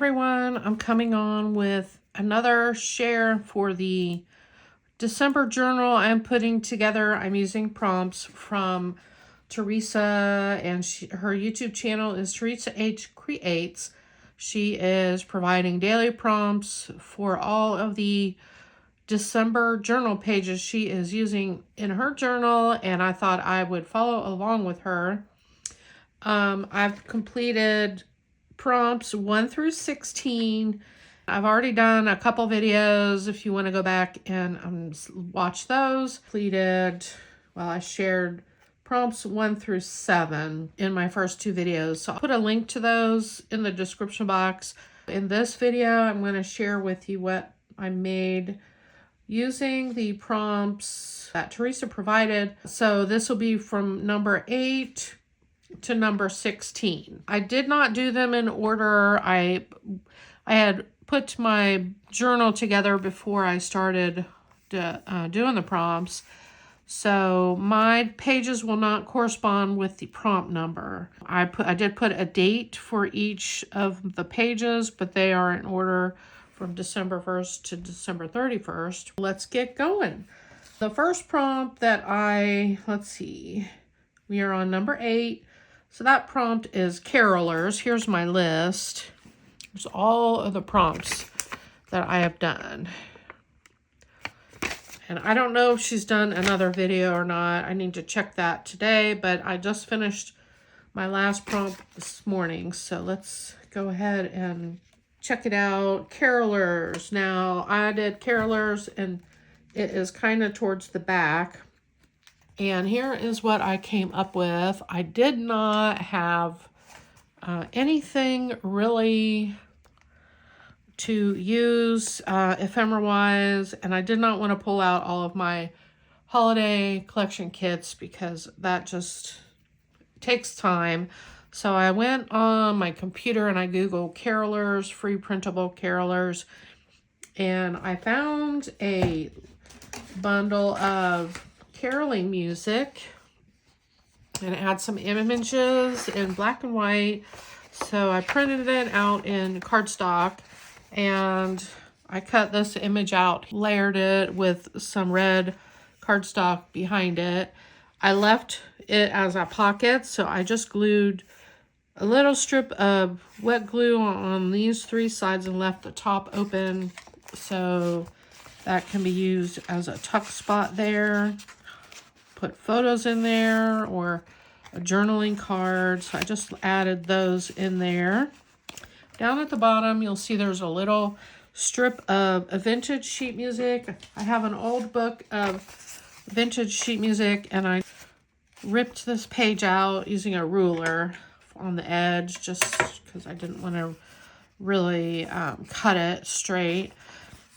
everyone, I'm coming on with another share for the December journal I'm putting together. I'm using prompts from Teresa, and her YouTube channel is Teresa H Creates. She is providing daily prompts for all of the December journal pages she is using in her journal, and I thought I would follow along with her. I've completed prompts 1 through 16. I've already done a couple videos if you want to go back and watch those. I shared prompts 1 through 7 in my first 2 videos. So I'll put a link to those in the description box. In this video, I'm going to share with you what I made using the prompts that Teresa provided. So this will be from number 8 to number 16. I did not do them in order. I had put my journal together before I started doing the prompts. So my pages will not correspond with the prompt number. I did put a date for each of the pages, but they are in order from December 1st to December 31st. Let's get going. The first prompt that we are on number 8. So that prompt is carolers. Here's my list. There's all of the prompts that I have done. And I don't know if she's done another video or not. I need to check that today, but I just finished my last prompt this morning. So let's go ahead and check it out. Carolers. Now, I did carolers, and it is kind of towards the back. And here is what I came up with. I did not have anything really to use ephemera-wise, and I did not want to pull out all of my holiday collection kits because that just takes time. So I went on my computer and I Googled carolers, free printable carolers, and I found a bundle of caroling music, and it had some images in black and white. So I printed it out in cardstock, and I cut this image out, layered it with some red cardstock behind it. I left it as a pocket, so I just glued a little strip of wet glue on these 3 sides and left the top open, so that can be used as a tuck spot there. Put photos in there or a journaling card. So I just added those in there. Down at the bottom, you'll see there's a little strip of a vintage sheet music. I have an old book of vintage sheet music, and I ripped this page out using a ruler on the edge just because I didn't want to really cut it straight.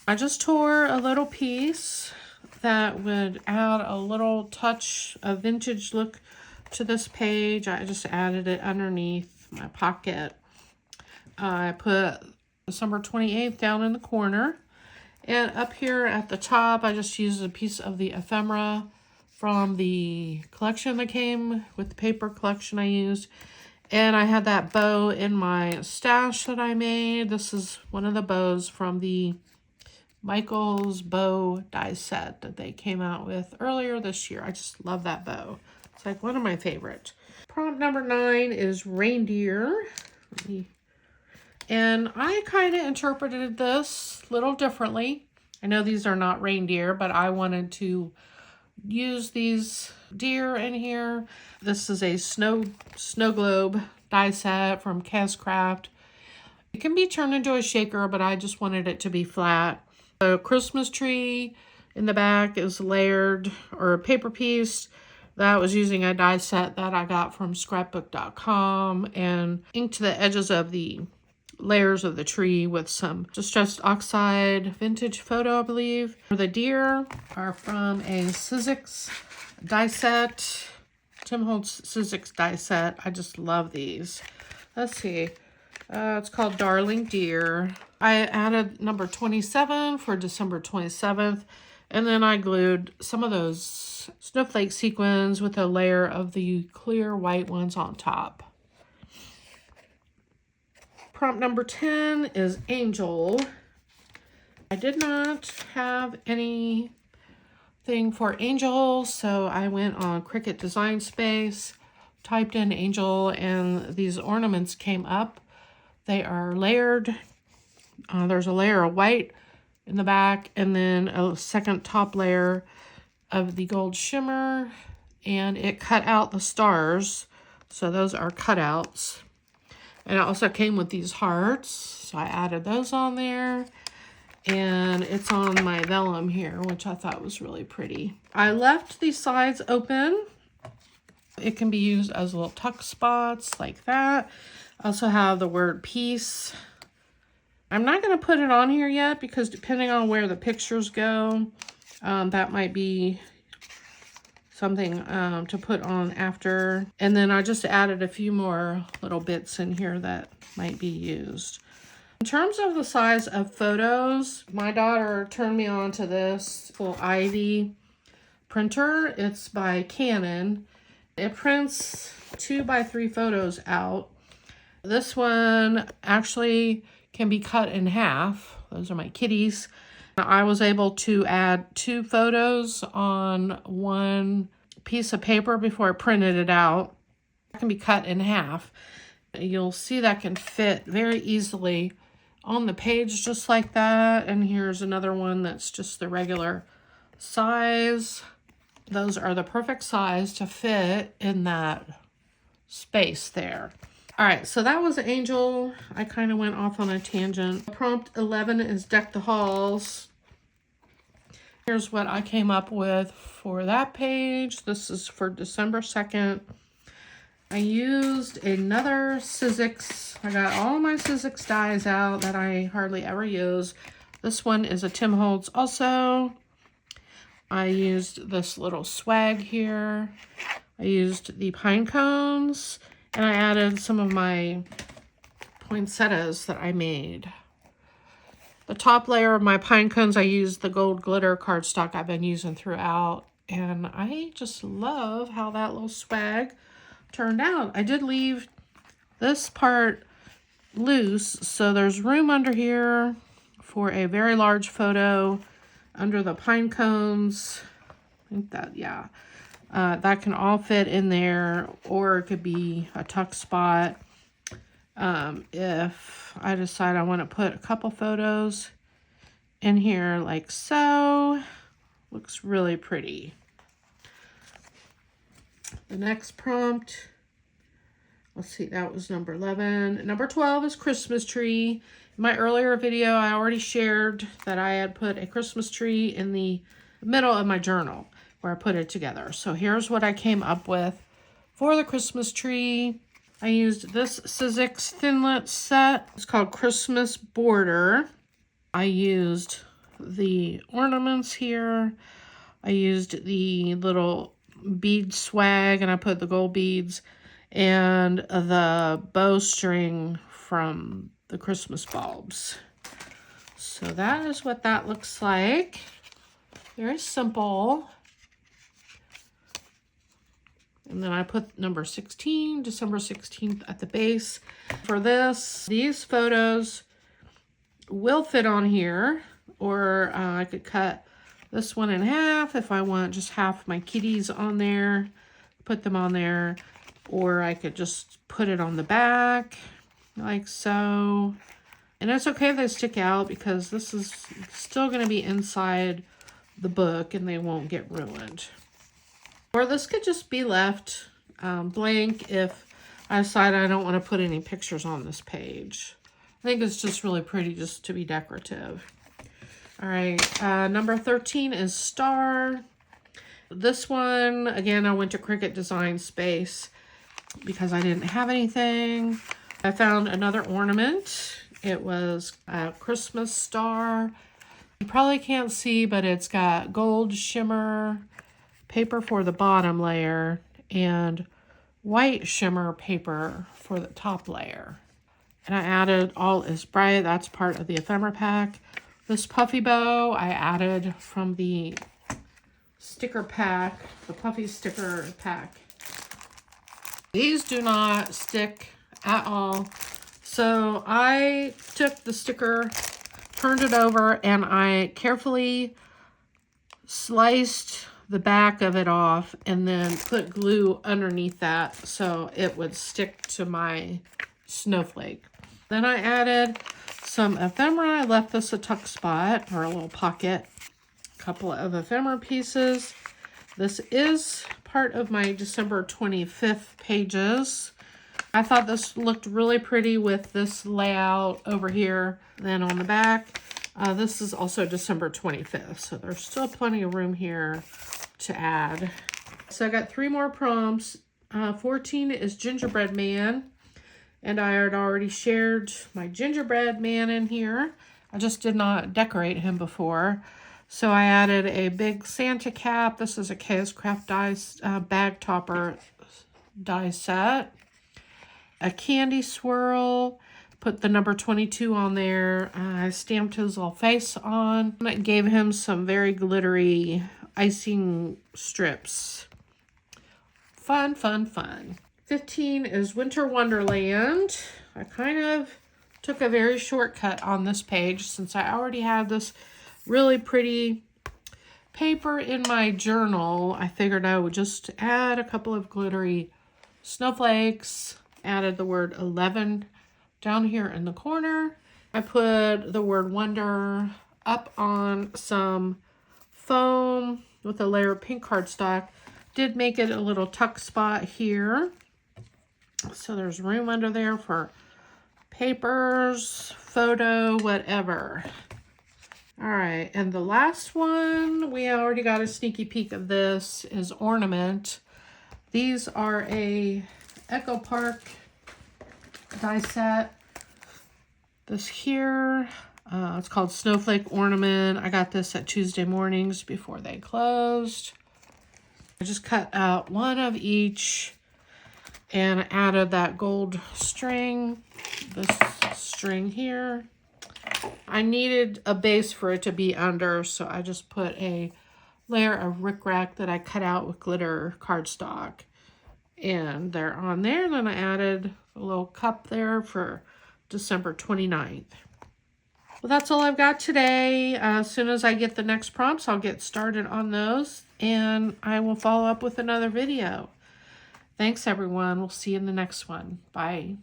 I just tore a little piece that would add a little touch of vintage look to this page. I just added it underneath my pocket. I put December 28th down in the corner. And up here at the top, I just used a piece of the ephemera from the collection that came with the paper collection I used. And I had that bow in my stash that I made. This is one of the bows from the Michael's bow die set that they came out with earlier this year. I just love that bow. It's like one of my favorite. Prompt number 9 is reindeer. And I kind of interpreted this a little differently. I know these are not reindeer, but I wanted to use these deer in here. This is a snow globe die set from CapCut. It can be turned into a shaker, but I just wanted it to be flat. A Christmas tree in the back is layered or paper piece. That was using a die set that I got from scrapbook.com, and inked the edges of the layers of the tree with some distressed oxide vintage photo, I believe. The deer are from a Sizzix die set, Tim Holtz Sizzix die set. I just love these. Let's see. It's called Darling Deer. I added number 27 for December 27th, and then I glued some of those snowflake sequins with a layer of the clear white ones on top. Prompt number 10 is Angel. I did not have anything for Angel, so I went on Cricut Design Space, typed in Angel, and these ornaments came up. They are layered. There's a layer of white in the back, and then a second top layer of the gold shimmer, and it cut out the stars. So those are cutouts. And it also came with these hearts, so I added those on there. And it's on my vellum here, which I thought was really pretty. I left the sides open. It can be used as little tuck spots like that. I also have the word peace. I'm not going to put it on here yet because depending on where the pictures go, that might be something to put on after. And then I just added a few more little bits in here that might be used. In terms of the size of photos, my daughter turned me on to this little Ivy printer. It's by Canon. It prints 2x3 photos out. This one actually can be cut in half. Those are my kitties. I was able to add 2 photos on one piece of paper before I printed it out. It can be cut in half. You'll see that can fit very easily on the page just like that. And here's another one that's just the regular size. Those are the perfect size to fit in that space there. All right, so that was Angel. I kind of went off on a tangent. Prompt 11 is Deck the Halls. Here's what I came up with for that page. This is for December 2nd. I used another Sizzix. I got all my Sizzix dies out that I hardly ever use. This one is a Tim Holtz also. I used this little swag here. I used the pine cones. And I added some of my poinsettias that I made. The top layer of my pine cones, I used the gold glitter cardstock I've been using throughout. And I just love how that little swag turned out. I did leave this part loose, so there's room under here for a very large photo under the pine cones. I think that, yeah. That can all fit in there, or it could be a tuck spot. If I decide I want to put a couple photos in here like so, looks really pretty. The next prompt, let's see, that was number 11. Number 12 is Christmas tree. In my earlier video, I already shared that I had put a Christmas tree in the middle of my journal where I put it together. So here's what I came up with for the Christmas tree. I used this Sizzix Thinlet set. It's called Christmas Border. I used the ornaments here. I used the little bead swag, and I put the gold beads and the bowstring from the Christmas bulbs. So that is what that looks like. Very simple. And then I put number 16, December 16th at the base. For this, these photos will fit on here, or I could cut this one in half if I want just half my kitties on there, put them on there, or I could just put it on the back like so. And it's okay if they stick out because this is still going to be inside the book and they won't get ruined. Or this could just be left blank if I decide I don't want to put any pictures on this page. I think it's just really pretty just to be decorative. All right, number 13 is Star. This one, again, I went to Cricut Design Space because I didn't have anything. I found another ornament. It was a Christmas star. You probably can't see, but it's got gold shimmer paper for the bottom layer and white shimmer paper for the top layer. And I added All Is Bright. That's part of the ephemera pack. This puffy bow I added from the sticker pack, the puffy sticker pack. These do not stick at all. So I took the sticker, turned it over, and I carefully sliced the back of it off and then put glue underneath that so it would stick to my snowflake. Then I added some ephemera. I left this a tuck spot or a little pocket. A couple of ephemera pieces. This is part of my December 25th pages. I thought this looked really pretty with this layout over here. Then on the back, this is also December 25th, so there's still plenty of room here to add. So I got 3 more prompts. 14 is Gingerbread Man, and I had already shared my gingerbread man in here. I just did not decorate him before. So I added a big Santa cap. This is a Chaos Craft dies bag topper die set. A candy swirl. Put the number 22 on there. I stamped his little face on. I gave him some very glittery icing strips. Fun, fun, fun. 15 is Winter Wonderland. I kind of took a very shortcut on this page since I already had this really pretty paper in my journal. I figured I would just add a couple of glittery snowflakes. Added the word 11 down here in the corner. I put the word wonder up on some foam with a layer of pink cardstock. Did make it a little tuck spot here. So there's room under there for papers, photo, whatever. All right, and the last one, we already got a sneaky peek of this, is ornament. These are a Echo Park die set. This here, it's called Snowflake Ornament. I got this at Tuesday mornings before they closed. I just cut out one of each and added that gold string, this string here. I needed a base for it to be under, so I just put a layer of rickrack that I cut out with glitter cardstock. And they're on there. Then I added a little cup there for December 29th. Well, that's all I've got today. As soon as I get the next prompts, I'll get started on those. And I will follow up with another video. Thanks, everyone. We'll see you in the next one. Bye.